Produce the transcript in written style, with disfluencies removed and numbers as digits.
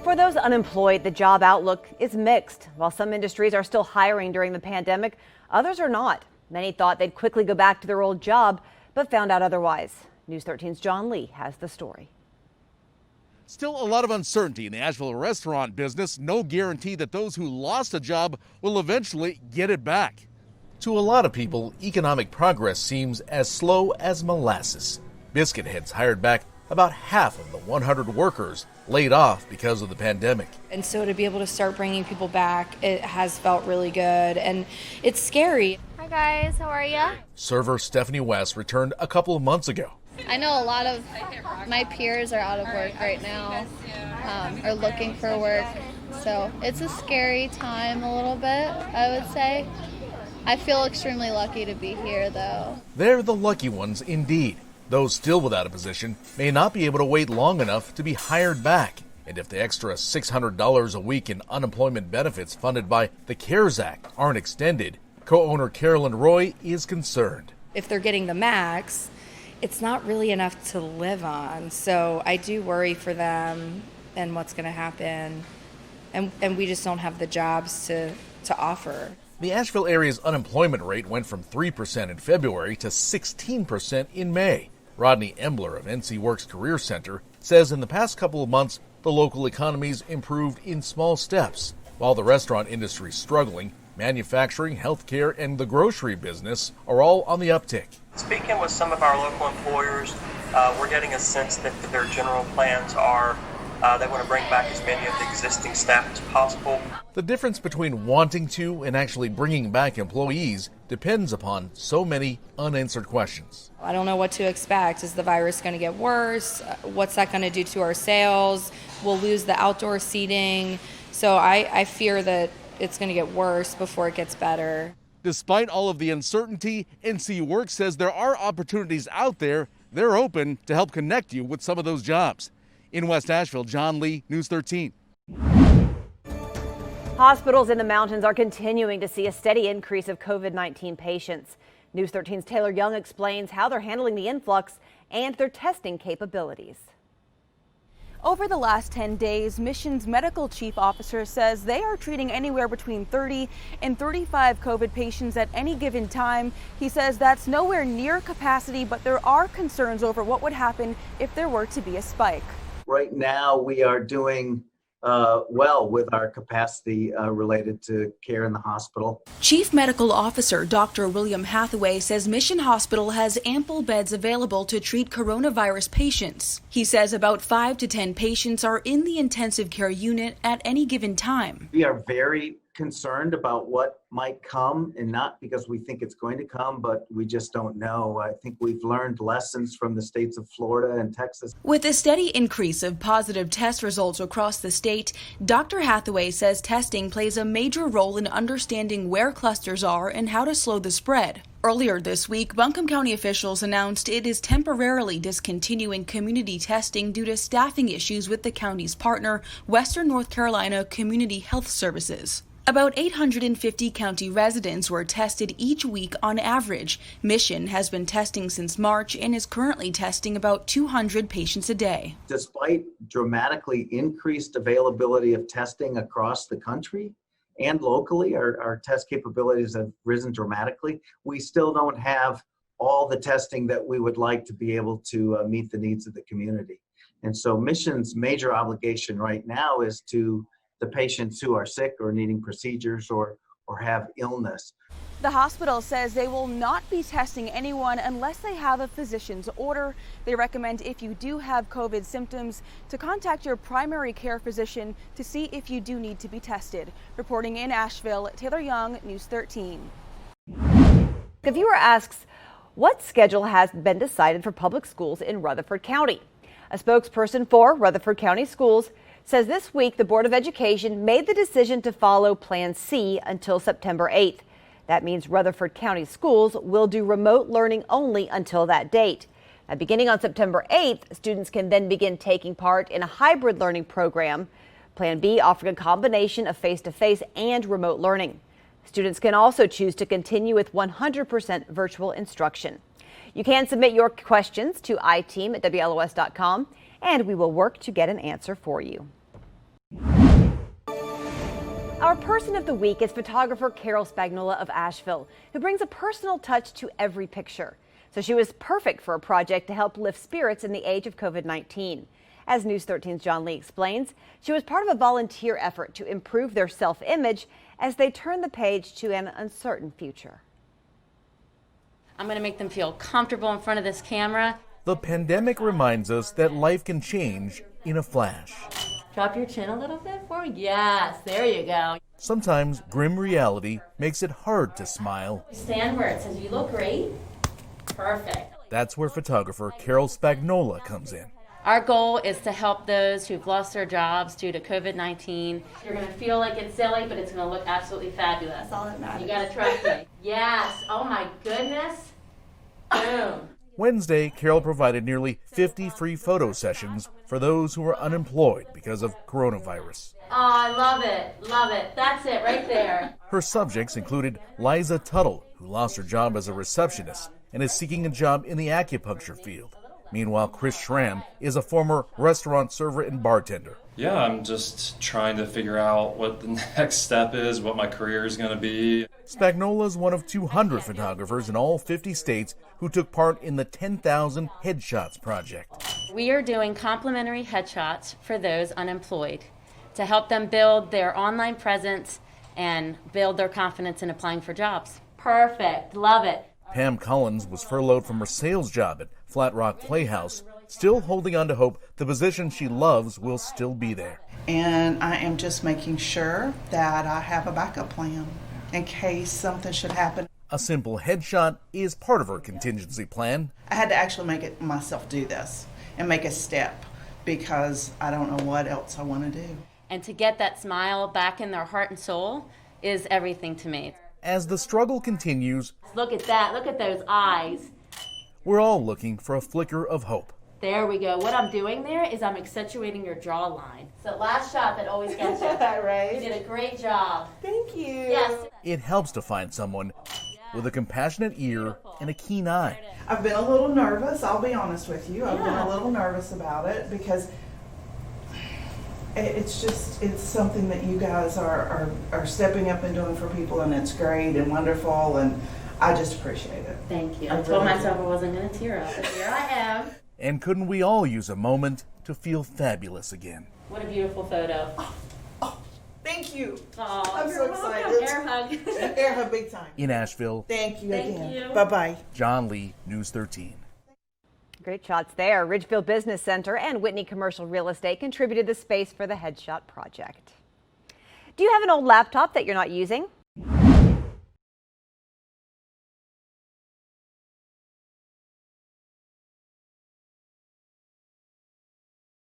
For those unemployed, the job outlook is mixed. While some industries are still hiring during the pandemic, others are not. Many thought they'd quickly go back to their old job, but found out otherwise. News 13's John Lee has the story. Still a lot of uncertainty in the Asheville restaurant business. No guarantee that those who lost a job will eventually get it back. To a lot of people, economic progress seems as slow as molasses. Biscuit Head's hired back about half of the 100 workers laid off because of the pandemic. And so to be able to start bringing people back, it has felt really good, and it's scary. Hi guys, how are you? Server Stephanie West returned a couple of months ago. I know a lot of my peers are out of work right now, are looking for work, so it's a scary time a little bit, I would say. I feel extremely lucky to be here though. They're the lucky ones indeed. Those still without a position may not be able to wait long enough to be hired back. And if the extra $600 a week in unemployment benefits funded by the CARES Act aren't extended, co-owner Carolyn Roy is concerned. If they're getting the max, it's not really enough to live on. So I do worry for them and what's going to happen. And we just don't have the jobs to offer. The Asheville area's unemployment rate went from 3% in February to 16% in May. Rodney Embler of NC Works Career Center says in the past couple of months, the local economy's improved in small steps. While the restaurant industry is struggling, manufacturing, healthcare, and the grocery business are all on the uptick. Speaking with some of our local employers, we're getting a sense that their general plans are they want to bring back as many of the existing staff as possible. The difference between wanting to and actually bringing back employees depends upon so many unanswered questions. I don't know what to expect. Is the virus going to get worse? What's that going to do to our sales? We'll lose the outdoor seating. So I fear that it's going to get worse before it gets better. Despite all of the uncertainty, NC Works says there are opportunities out there. They're open to help connect you with some of those jobs. In West Asheville, John Lee, News 13. Hospitals in the mountains are continuing to see a steady increase of COVID-19 patients. News 13's Taylor Young explains how they're handling the influx and their testing capabilities. Over the last 10 days, Mission's medical chief officer says they are treating anywhere between 30 and 35 COVID patients at any given time. He says that's nowhere near capacity, but there are concerns over what would happen if there were to be a spike. Right now, we are doing well with our capacity related to care in the hospital. Chief Medical Officer Dr. William Hathaway says Mission Hospital has ample beds available to treat coronavirus patients. He says about 5 to 10 patients are in the intensive care unit at any given time. We are very concerned about what might come, and not because we think it's going to come, but we just don't know. I think we've learned lessons from the states of Florida and Texas. With a steady increase of positive test results across the state, Dr. Hathaway says testing plays a major role in understanding where clusters are and how to slow the spread. Earlier this week, Buncombe County officials announced it is temporarily discontinuing community testing due to staffing issues with the county's partner, Western North Carolina Community Health Services. About 850 county residents were tested each week on average. Mission has been testing since March and is currently testing about 200 patients a day. Despite dramatically increased availability of testing across the country and locally, our test capabilities have risen dramatically. We still don't have all the testing that we would like to be able to meet the needs of the community. And so Mission's major obligation right now is to the patients who are sick or needing procedures or have illness. The hospital says they will not be testing anyone unless they have a physician's order. They recommend if you do have COVID symptoms to contact your primary care physician to see if you do need to be tested. Reporting in Asheville, Taylor Young, News 13. The viewer asks, what schedule has been decided for public schools in Rutherford County? A spokesperson for Rutherford County Schools says this week the Board of Education made the decision to follow Plan C until September 8th. That means Rutherford County Schools will do remote learning only until that date. Now, beginning on September 8th, students can then begin taking part in a hybrid learning program. Plan B offering a combination of face-to-face and remote learning. Students can also choose to continue with 100% virtual instruction. You can submit your questions to iteam@WLOS.com, and we will work to get an answer for you. Our person of the week is photographer Carolyn Spagnuola of Asheville, who brings a personal touch to every picture. So she was perfect for a project to help lift spirits in the age of COVID-19. As News 13's John Lee explains, she was part of a volunteer effort to improve their self-image as they turn the page to an uncertain future. I'm going to make them feel comfortable in front of this camera. The pandemic reminds us that life can change in a flash. Drop your chin a little bit for me. Yes, there you go. Sometimes grim reality makes it hard to smile. Stand where it says you look great. Perfect. That's where photographer Carolyn Spagnuola comes in. Our goal is to help those who've lost their jobs due to COVID-19. You're going to feel like it's silly, but it's going to look absolutely fabulous. That's all that matters. You got to trust me. Yes. Oh my goodness. Boom. Wednesday, Carol provided nearly 50 free photo sessions for those who are unemployed because of coronavirus. Oh, I love it. Love it. That's it right there. Her subjects included Liza Tuttle, who lost her job as a receptionist and is seeking a job in the acupuncture field. Meanwhile, Chris Schramm is a former restaurant server and bartender. Yeah, I'm just trying to figure out what the next step is, what my career is going to be. Spagnuola is one of 200 photographers in all 50 states who took part in the 10,000 Headshots project. We are doing complimentary headshots for those unemployed to help them build their online presence and build their confidence in applying for jobs. Perfect. Love it. Pam Collins was furloughed from her sales job at Flat Rock Playhouse, still holding on to hope the position she loves will still be there. And I am just making sure that I have a backup plan in case something should happen. A simple headshot is part of her contingency plan. I had to actually make it myself do this and make a step because I don't know what else I want to do. And to get that smile back in their heart and soul is everything to me. As the struggle continues, Look at that. Look at those eyes. we're all looking for a flicker of hope. There we go. What I'm doing there is I'm accentuating your jawline. It's the last shot that always gets you. Right? You did a great job. Thank you. Yes. It helps to find someone with a compassionate ear and a keen eye. I've been a little nervous, I'll be honest with you. I've been a little nervous about it because it's something that you guys are stepping up and doing for people, and it's great and wonderful, and I just appreciate it. Thank you. I told myself I wasn't going to tear up, but here I am. And couldn't we all use a moment to feel fabulous again? What a beautiful photo. Oh, thank you. Oh, I'm so excited. Air hug. Air hug big time. In Asheville, Thank you again. you. Bye-bye. John Lee, News 13. Great shots there. Ridgefield Business Center and Whitney Commercial Real Estate contributed the space for the Headshot project. Do you have an old laptop that you're not using?